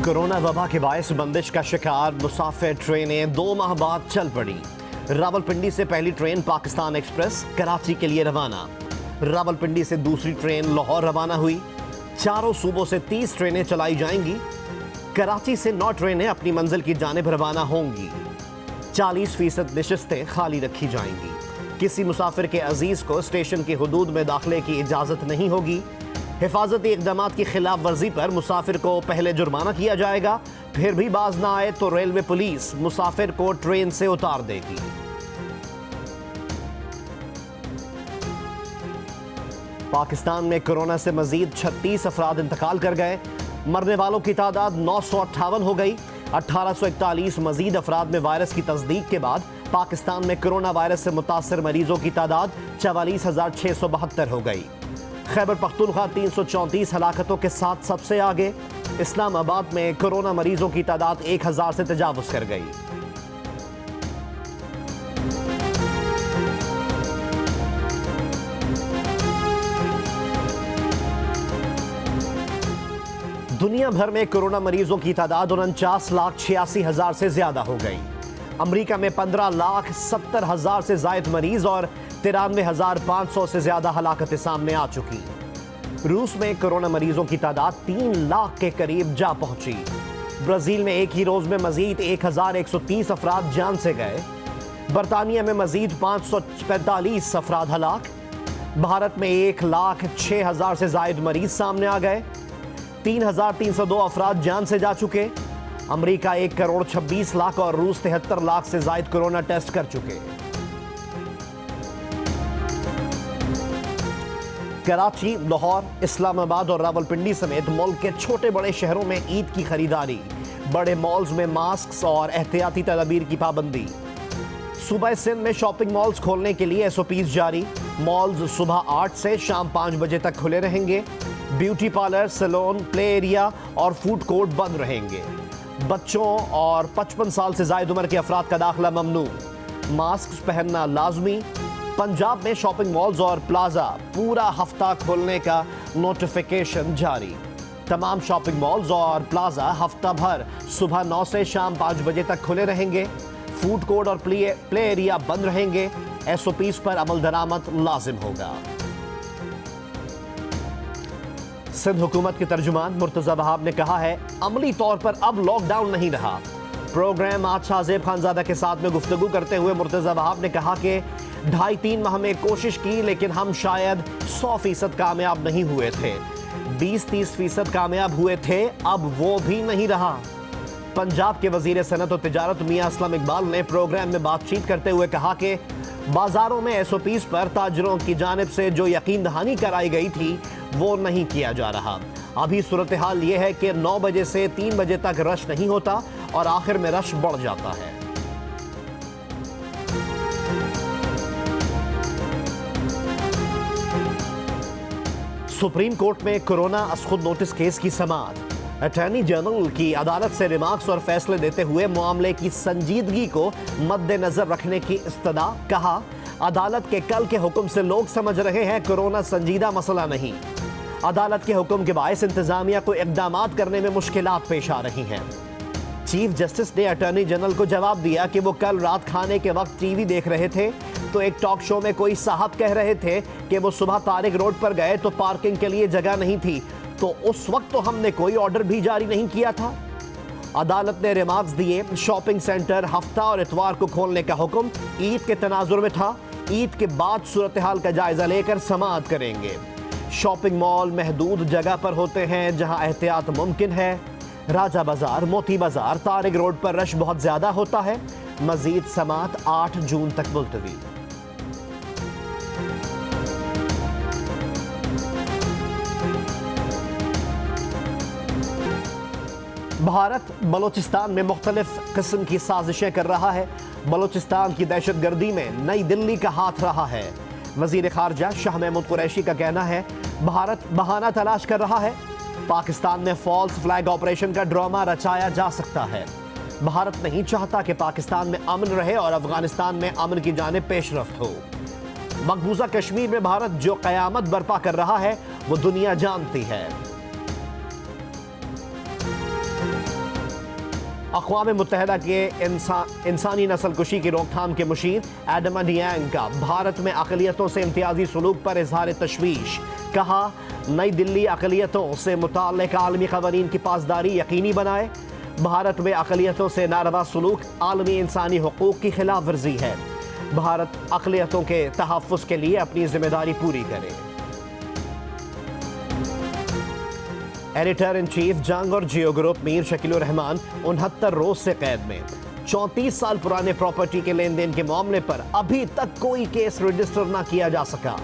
Corona वबा के बायस बंदिश का शिकार मुसाफिर ट्रेनें 2 माह बाद चल पड़ी। रावलपिंडी से पहली ट्रेन पाकिस्तान एक्सप्रेस कराची के लिए रवाना। रावलपिंडी से दूसरी ट्रेन लाहौर रवाना हुई। चारों सूबों से 30 ट्रेनें चलाई जाएंगी। कराची से 9 ट्रेनें अपनी मंजिल की जानिब रवाना होंगी। 40% नशिस्तें खाली रखी जाएंगी। किसी मुसाफिर के अजीज को स्टेशन की हुदूद में दाखिले की इजाजत नहीं होगी। हिफाजती इक़दामात की खिलाफ वर्जी पर मुसाफिर को पहले जुर्माना किया जाएगा, फिर भी बाज ना आए तो रेलवे पुलिस मुसाफिर को ट्रेन से उतार देगी। पाकिस्तान में कोरोना से मजीद 36 अफराद इंतकाल कर गए। मरने वालों की तादाद 958 हो गई। 1841 मजीद अफराद में वायरस की तस्दीक के बाद पाकिस्तान में कोरोना वायरस से मुतासर मरीजों की तादाद 44,672 हो गई। खैबर पख्तूनख्वा 334 हलाकतों के साथ सबसे आगे। इस्लामाबाद में कोरोना मरीजों की तादाद 1000 से तजावुज कर गई। दुनिया भर में कोरोना मरीजों की तादाद 49,86,000 से ज्यादा हो गई। अमेरिका में 15,70,000 से जायद मरीज और 93,500 से ज्यादा हलाकतें सामने आ चुकी। रूस में कोरोना मरीजों की तादाद 3 लाख के करीब जा पहुंची। ब्राजील में एक ही रोज में मजीद 1,130 अफराद जान से गए। बरतानिया में मजीद 545 अफराद हलाक। भारत में 1,06,000 से जायद मरीज सामने आ गए। 3,302 अफराद जान से जा चुके। अमेरिका 1,26,00,000 और रूस 73 लाख से जायद कोरोना टेस्ट कर चुके। कराची, लाहौर, इस्लामाबाद और रावलपिंडी समेत मुल्क के छोटे बड़े शहरों में ईद की खरीदारी। बड़े मॉल्स में मास्क और एहतियाती तदबीर की पाबंदी। सूबा सिंध में शॉपिंग मॉल्स खोलने के लिए SOPs जारी। मॉल्स सुबह 8 से शाम 5 बजे तक खुले रहेंगे। Beauty parlour, salon, play area और फूड कोर्ट बंद रहेंगे। बच्चों और 55 साल से जायद उम्र के अफराद का दाखिला ममनू। मास्क पहनना लाजमी। पंजाब में शॉपिंग मॉल्स और प्लाजा पूरा हफ्ता खोलने का नोटिफिकेशन जारी। तमाम शॉपिंग मॉल्स और प्लाजा हफ्ता भर सुबह 9 से शाम 5 बजे तक खुले रहेंगे। फूड कोर्ट और प्ले एरिया बंद रहेंगे। SOPs पर अमल दरामद लाजिम होगा। सिंध हुकूमत के तर्जुमान मुर्तजा वहाब ने कहा है, अमली तौर पर अब लॉकडाउन नहीं रहा। प्रोग्राम आज शाहजेब खानजादा के साथ में गुफ्तगू करते हुए मुर्तजा वहाब ने कहा कि 2.5-3 माह में कोशिश की, लेकिन हम शायद 100% कामयाब नहीं हुए थे। 20-30% कामयाब हुए थे, अब वो भी नहीं रहा। पंजाब के वजीर सनत और तिजारत मियां असलम इकबाल ने प्रोग्राम में बातचीत करते हुए कहा कि बाजारों में SOPs पर ताजरों की जानिब से जो यकीन दहानी कराई गई थी वो नहीं किया जा रहा। अभी सूरत हाल ये है कि 9 बजे से 3 बजे तक रश नहीं होता और आखिर में रश बढ़ जाता है। सुप्रीम कोर्ट में कोरोना असखुद नोटिस केस की समाअत। अटॉर्नी जनरल की अदालत से रिमार्क्स और फैसले देते हुए मामले की संजीदगी को मद्देनजर रखने की इस्तदा। कहा, अदालत के कल के हुक्म से लोग समझ रहे हैं कोरोना संजीदा मसला नहीं। अदालत के हुक्म के बायस इंतजामिया को इक़दामात करने में मुश्किलात पेश आ रही हैं। चीफ जस्टिस ने अटॉर्नी जनरल को जवाब दिया कि वो कल रात खाने के वक्त टीवी देख रहे थे तो एक टॉक शो में कोई साहब कह रहे थे कि वो सुबह तारिक रोड पर गए तो पार्किंग के लिए जगह नहीं थी, तो उस वक्त तो हमने कोई ऑर्डर भी जारी नहीं किया था। अदालत ने रिमार्क्स दिए, शॉपिंग सेंटर हफ्ता और इतवार को खोलने का हुक्म ईद के तनाजुर में था। ईद के बाद सूरत हाल का जायजा लेकर समाअत करेंगे। शॉपिंग मॉल महदूद जगह पर होते हैं जहां एहतियात मुमकिन है। राजा बाजार, मोती बाजार, तारिक रोड पर रश बहुत ज्यादा होता है। मजीद समाअत 8 जून तक मुलतवी। भारत बलोचिस्तान में मुख्तलिफ किस्म की साजिशें कर रहा है। बलोचिस्तान की दहशतगर्दी में नई दिल्ली का हाथ रहा है। वजीर खारजा शाह महमूद कुरैशी का कहना है, भारत बहाना तलाश कर रहा है। पाकिस्तान में फॉल्स फ्लैग ऑपरेशन का ड्रामा रचाया जा सकता है। भारत नहीं चाहता कि पाकिस्तान में अमन रहे और अफगानिस्तान में अमन की जानिब पेशरफ्त हो। मकबूजा कश्मीर में भारत जो कयामत बर्पा कर रहा है वो दुनिया जानती है। अक़वाम मुत्तहिदा के इंसानी नस्लकुशी की रोकथाम के मुशीर एडम डियांग का भारत में अक़लियतों से इम्तियाजी सलूक पर इजहार तशवीश। कहा, नई दिल्ली अक़लियतों से मुताल्लिक़ आलमी क़वानीन की पासदारी यकीनी बनाए। भारत में अक़लियतों से नारवा सलूक आलमी इंसानी हुकूक़ की खिलाफ वर्जी है। भारत अक़लियतों के तहफ़्फ़ुज़ के लिए अपनी जिम्मेदारी पूरी करे। एडिटर इन चीफ जंग और जियो ग्रुप मीर शकीलुर रहमान 69 रोज से कैद में। 34 साल पुराने प्रॉपर्टी के लेन देन के मामले पर अभी तक कोई केस रजिस्टर न किया जा सका।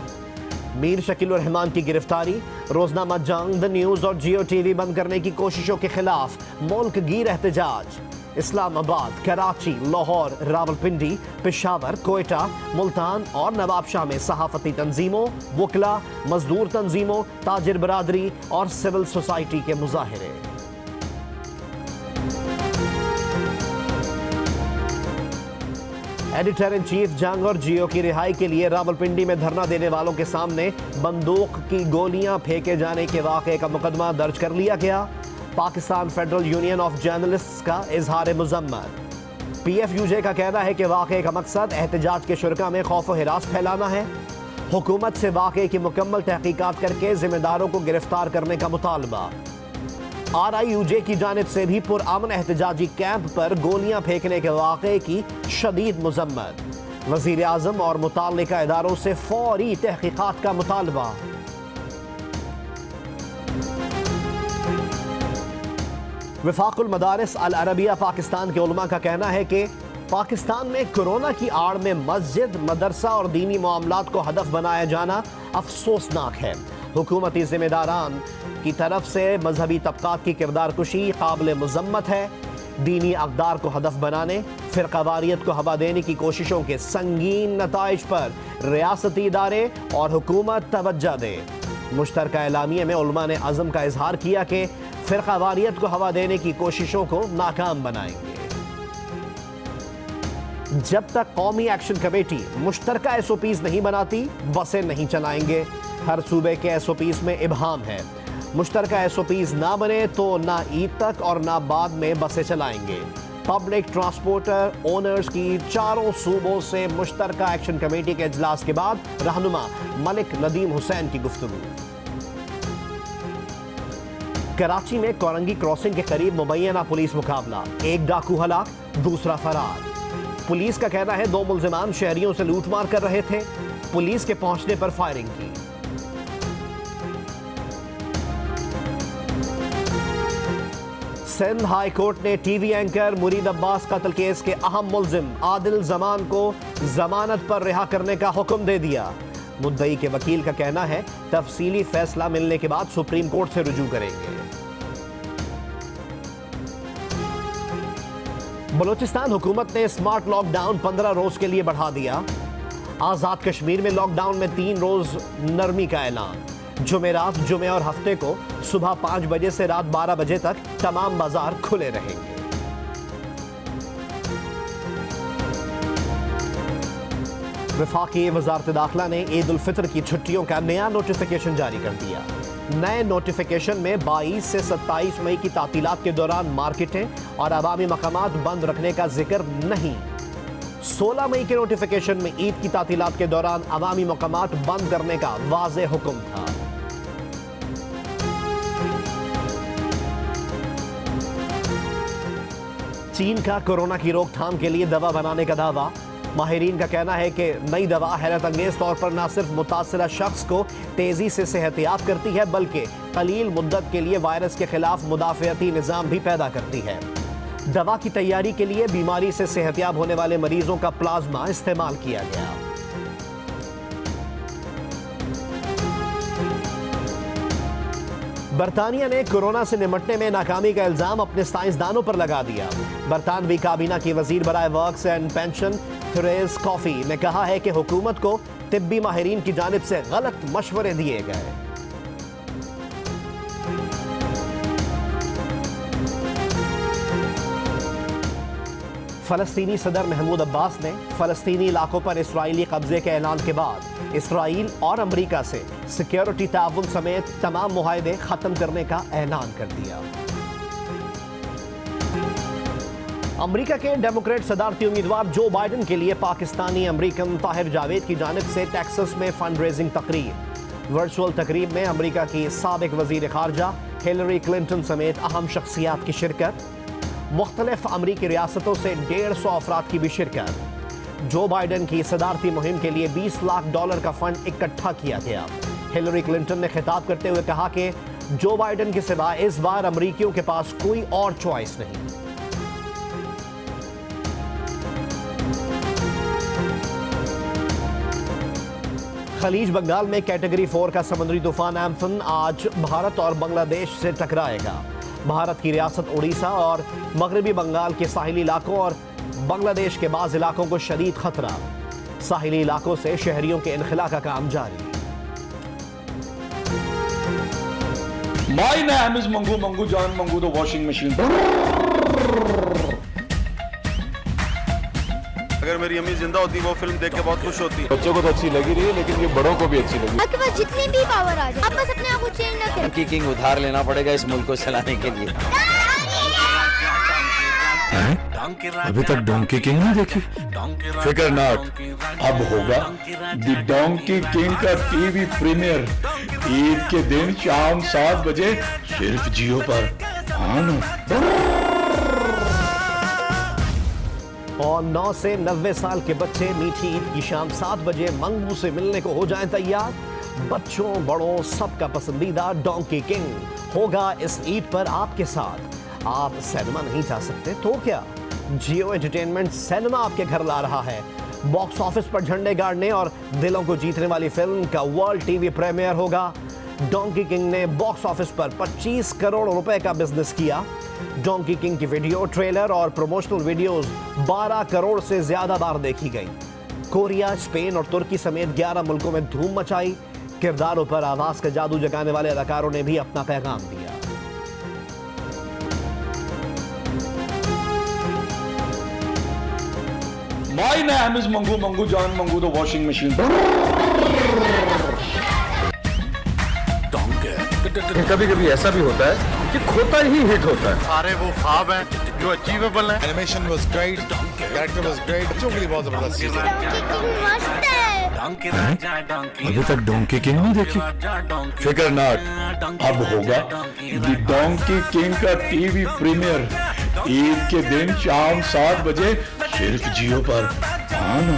मीर शकीलुर रहमान की गिरफ्तारी, रोजनामा जंग, द न्यूज और जियो टीवी बंद करने की कोशिशों के खिलाफ मुल्क गिर एहतजाज। इस्लामाबाद, कराची, लाहौर, रावलपिंडी, पेशावर, कोयटा, मुल्तान और नवाबशाह में सहाफती तंजीमों, वकला, मजदूर तंजीमों, ताजिर बरादरी और सिविल सोसाइटी के मुजाहिरे। एडिटर इन चीफ जंग और जियो की रिहाई के लिए रावलपिंडी में धरना देने वालों के सामने बंदूक की गोलियां फेंके जाने के वाक़े का मुकदमा दर्ज कर लिया गया। Pakistan federal union of journalists का इजहार मजम्मत। PFUJ का कहना है कि वाक़े का मकसद एहतजाज के शुरका में खौफ व हिरास फैलाना है। हुकूमत से वाक़े की मुकम्मल तहकीकात करके जिम्मेदारों को गिरफ्तार करने का मुतालबा। RIUJ की जानिब से भी पुरअमन एहतजाजी कैंप पर गोलियां फेंकने के वाक़े की शदीद मजम्मत। वज़ीर आज़म और मुताल्लिका इदारों से फौरी तहकीकात का मुतालबा। वफाकुल मदारिस अल अरबिया पाकिस्तान के उलमा का कहना है कि पाकिस्तान में कोरोना की आड़ में मस्जिद, मदरसा और दीनी मामलात को हदफ बनाया जाना अफसोसनाक है। हुकूमती जिम्मेदारान की तरफ से मजहबी तबकात की किरदार कुशी काबिल मजम्मत है। दीनी अक़दार को हदफ बनाने, फ़िरक़ावारियत को हवा देने की कोशिशों के संगीन नताइज पर रियासती इदारे और हुकूमत तवज्जो दे। मुश्तरका एलामिया में उलमा ने अज़म का इजहार किया कि फ़िरक़ावारियत को हवा देने की कोशिशों को नाकाम बनाएंगे। जब तक कौमी एक्शन कमेटी मुश्तरका SOPs नहीं बनाती, बसें नहीं चलाएंगे। हर सूबे के SOPs में इबहाम है। मुश्तरका SOPs ना बने तो ना ईद तक और ना बाद में बसें चलाएंगे। पब्लिक ट्रांसपोर्टर ओनर्स की चारों सूबों से मुश्तरका एक्शन कमेटी के इजलास के बाद रहनुमा मलिक नदीम हुसैन की गुफ्तगू। कराची में कोरंगी क्रॉसिंग के करीब मुबैना पुलिस मुकाबला, एक डाकू हलाक, दूसरा फरार। पुलिस का कहना है 2 मुल्जिमान शहरियों से लूटमार कर रहे थे। पुलिस के पहुंचने पर फायरिंग की। सिंध हाई कोर्ट ने टीवी एंकर मुरीद अब्बास कत्ल केस के अहम मुल्जिम आदिल जमान को जमानत पर रिहा करने का हुक्म दे दिया। मुद्दई के वकील का कहना है तफसीली फैसला मिलने के बाद सुप्रीम कोर्ट से रुजू करेंगे। बलूचिस्तान हुकूमत ने स्मार्ट लॉकडाउन 15 रोज के लिए बढ़ा दिया। आज़ाद कश्मीर में लॉकडाउन में 3 रोज नरमी का ऐलान। जुमेरात, जुमे और हफ्ते को सुबह 5 बजे से रात 12 बजे तक तमाम बाजार खुले रहेंगे। वफाकी वजारत दाखिला ने ईद उल फितर की छुट्टियों का नया नोटिफिकेशन जारी कर दिया। नए नोटिफिकेशन में 22 से 27 मई की तातीलात के दौरान मार्केटें और अवामी मकामात बंद रखने का जिक्र नहीं। 16 मई के नोटिफिकेशन में ईद की तातीलात के दौरान अवामी मकामात बंद करने का वाज़ेह हुक्म था। चीन का कोरोना की रोकथाम के लिए दवा बनाने का दावा। माहिरीन का कहना है कि नई दवा हैरत अंगेज तौर पर न सिर्फ मुतासरा शख्स को तेजी से सेहतियाब करती है बल्कि कलील मुद्दत के लिए वायरस के खिलाफ मुदाफ़ियती निज़ाम भी पैदा करती है। दवा की तैयारी के लिए बीमारी से सेहतियाब होने वाले मरीजों का प्लाज्मा इस्तेमाल किया गया। बरतानिया ने कोरोना से निपटने में नाकामी का इल्जाम अपने साइंसदानों पर लगा दिया। बरतानवी काबीना की वजीर बराए works and pension Theresa Coffey ने कहा है कि हुकूमत को तिब्बी माहिरीन की जानिब से गलत मशवरे दिए गए। फलस्तीनी सदर महमूद अब्बास ने फलस्तीनी इलाकों पर इसराइली कब्जे के ऐलान के बाद इसराइल और अमरीका से सिक्योरिटी ताउन समेत तमाम मुआहदे खत्म करने का ऐलान कर दिया। अमेरिका के डेमोक्रेट सदारती उम्मीदवार जो बाइडेन के लिए पाकिस्तानी अमेरिकन ताहिर जावेद की जानिब से टेक्सास में फंड रेजिंग तकरीब। वर्चुअल तकरीब में अमेरिका की साबिक वजीर खारजा हिलरी क्लिंटन समेत अहम शख्सियात की शिरकत। मुख्तलिफ अमरीकी रियासतों से 150 अफराद की भी शिरकत। जो बाइडेन की सदारती मुहिम के लिए $20 लाख का फंड इकट्ठा किया गया। हिलरी क्लिंटन ने खिताब करते हुए कहा कि जो बाइडेन के सिवा इस बार अमरीकियों के पास कोई और चॉइस नहीं। खलीज बंगाल में कैटेगरी 4 का समुद्री तूफान एम्फन आज भारत और बांग्लादेश से टकराएगा। भारत की रियासत उड़ीसा और मगरबी बंगाल के साहिली इलाकों और बांग्लादेश के बाज़ इलाकों को शदीद खतरा। साहिली इलाकों से शहरियों के इनखला का काम जारी। My name is Mangu Mangu John Mangu the washing machine. अगर मेरी अम्मी जिंदा होती वो फिल्म देख के बहुत खुश होती। बच्चों को तो अच्छी लगी रही है लेकिन ये बड़ों को भी अच्छी लगी। आपके पास जितनी भी पावर आ जाए आप बस अपने आप को चेंज ना करें। डोंकी किंग उधार लेना पड़ेगा इस मुल्क को चलाने के लिए। अभी तक डोंकी किंग नहीं देखी? फिकर नॉट, अब होगा द डोंकी किंग का टीवी प्रीमियर ईद के दिन शाम 7 बजे सिर्फ जियो पर। हाँ ना। और 9 से 90 साल के बच्चे मीठी ईद की शाम 7 बजे मंगू से मिलने को हो जाएं तैयार। बच्चों बड़ों सबका पसंदीदा डोंकी किंग होगा इस ईद पर आपके साथ। आप सिनेमा नहीं जा सकते तो क्या, जियो एंटरटेनमेंट सिनेमा आपके घर ला रहा है। बॉक्स ऑफिस पर झंडे गाड़ने और दिलों को जीतने वाली फिल्म का वर्ल्ड टीवी प्रीमियर होगा। डोंकी किंग ने बॉक्स ऑफिस पर 25 करोड़ रुपए का बिजनेस किया। डोंकी किंग की वीडियो, ट्रेलर और प्रमोशनल वीडियोस 12 करोड़ से ज्यादा बार देखी गई। कोरिया, स्पेन और तुर्की समेत 11 मुल्कों में धूम मचाई। किरदारों पर आवाज का जादू जगाने वाले अदाकारों ने भी अपना पैगाम दिया। My name is Mangu Mangu John Mangu the washing machine. कभी कभी ऐसा भी होता है कि खोता ही हिट होता है। सारे वो ख्वाब हैं जो अचीवेबल हैं। Animation was great, character was great, बच्चों के लिए बहुत जबरदस्त चीज है। मस्त है। अभी तक डोंकी किंग नहीं देखी? फिकर नॉट, अब होगा द डोंकी किंग का टीवी प्रीमियर ईद के दिन शाम 7 बजे सिर्फ जियो पर। हाँ ना।